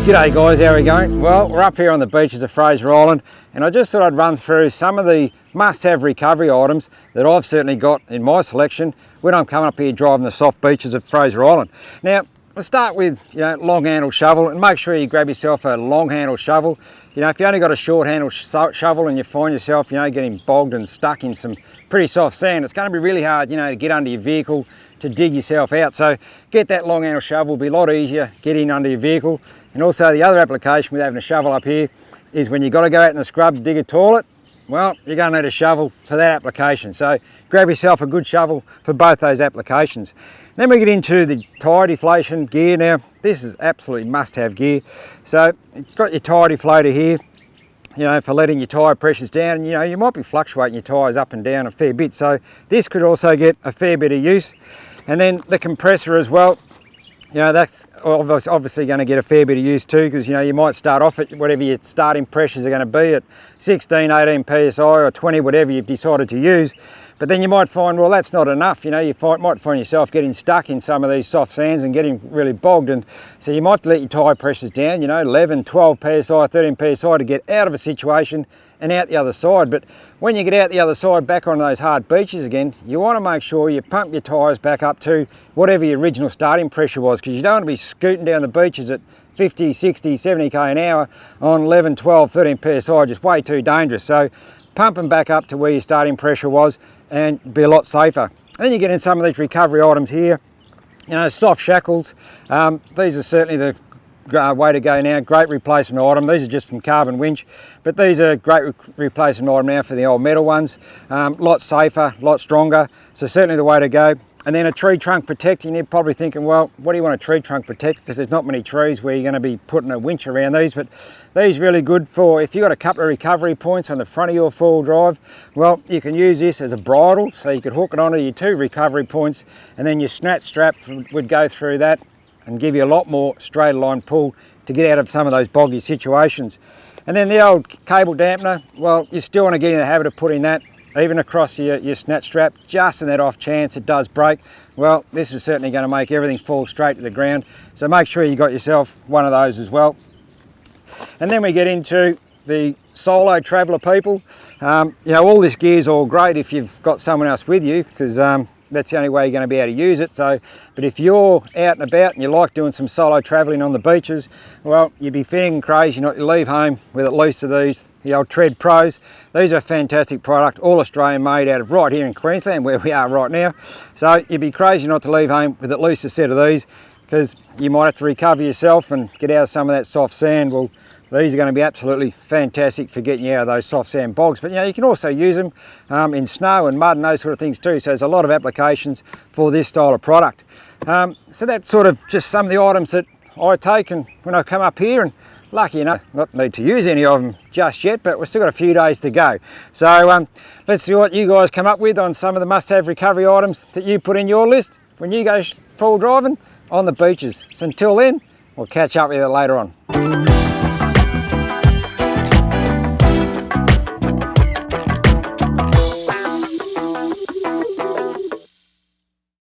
G'day guys, how are we going? Well, we're up here on the beaches of Fraser Island, and I just thought I'd run through some of the must-have recovery items that I've certainly got in my selection when I'm coming up here driving the soft beaches of Fraser Island. Now, we'll start with long handle shovel, and make sure you grab yourself a long handle shovel. If you only got a short handle shovel and you find yourself getting bogged and stuck in some pretty soft sand, it's going to be really hard to get under your vehicle to dig yourself out. So get that long handle shovel, be a lot easier getting under your vehicle. And also the other application with having a shovel up here is when you've got to go out in the scrub to dig a toilet, well, you're going to need a shovel for that application. So grab yourself a good shovel for both those applications. Then we get into the tyre deflation gear. Now, this is absolutely must-have gear. So it's got your tyre deflator here, for letting your tyre pressures down. You might be fluctuating your tyres up and down a fair bit. So this could also get a fair bit of use. And then the compressor as well. That's obviously going to get a fair bit of use too, because you might start off at whatever your starting pressures are going to be at 16, 18 psi or 20, whatever you've decided to use. But then you might find, well, that's not enough. You might find yourself getting stuck in some of these soft sands and getting really bogged, and so you might have to let your tyre pressures down, 11, 12 psi, 13 psi to get out of a situation and out the other side. But when you get out the other side back on those hard beaches again, you want to make sure you pump your tyres back up to whatever your original starting pressure was, because you don't want to be scooting down the beaches at 50, 60, 70k an hour on 11, 12, 13 psi, just way too dangerous. So pump them back up to where your starting pressure was and be a lot safer. And then you get in some of these recovery items here, soft shackles. These are certainly the way to go now. Great replacement item. These are just from Carbon Winch, but these are great replacement item now for the old metal ones. Lot safer, lot stronger, so certainly the way to go. And then a tree trunk protecting. You're probably thinking, well, what do you want a tree trunk protect? Because there's not many trees where you're going to be putting a winch around these, but these really good for if you've got a couple of recovery points on the front of your four-wheel drive. Well, you can use this as a bridle, so you could hook it onto your two recovery points, and then your snatch strap would go through that and give you a lot more straight line pull to get out of some of those boggy situations. And then the old cable dampener, well, you still want to get in the habit of putting that even across your snatch strap, just in that off chance it does break. Well, this is certainly going to make everything fall straight to the ground, so make sure you got yourself one of those as well. And then we get into the solo traveller people. All this gear's all great if you've got someone else with you, because that's the only way you're going to be able to use it. So, but if you're out and about and you like doing some solo travelling on the beaches, well, you'd be feeling crazy not to leave home with at least of these, the old Tread Pros. These are a fantastic product, all Australian made out of right here in Queensland where we are right now. So you'd be crazy not to leave home with at least a set of these, because you might have to recover yourself and get out of some of that soft sand. Well, these are going to be absolutely fantastic for getting you out of those soft sand bogs. But you can also use them in snow and mud and those sort of things too. So there's a lot of applications for this style of product. So that's sort of just some of the items that I take and when I come up here, and lucky enough, not need to use any of them just yet, but we've still got a few days to go. So let's see what you guys come up with on some of the must-have recovery items that you put in your list when you go full driving on the beaches. So until then, we'll catch up with you later on.